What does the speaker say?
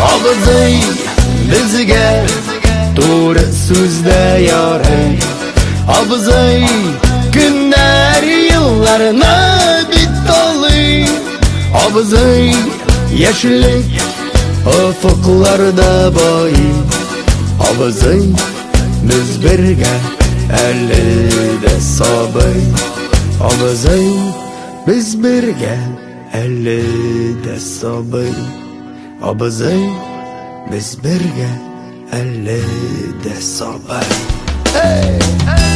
Abızay bizga to'g'ri so'zda yoray. Abızay günler yıllarına bittoli. Abızay yaşlik ufuklarda boy. Abızay biz birga ellide sabay. Abızay biz birga ellide sabay. Abızay biz birga ellide sabay. Hey!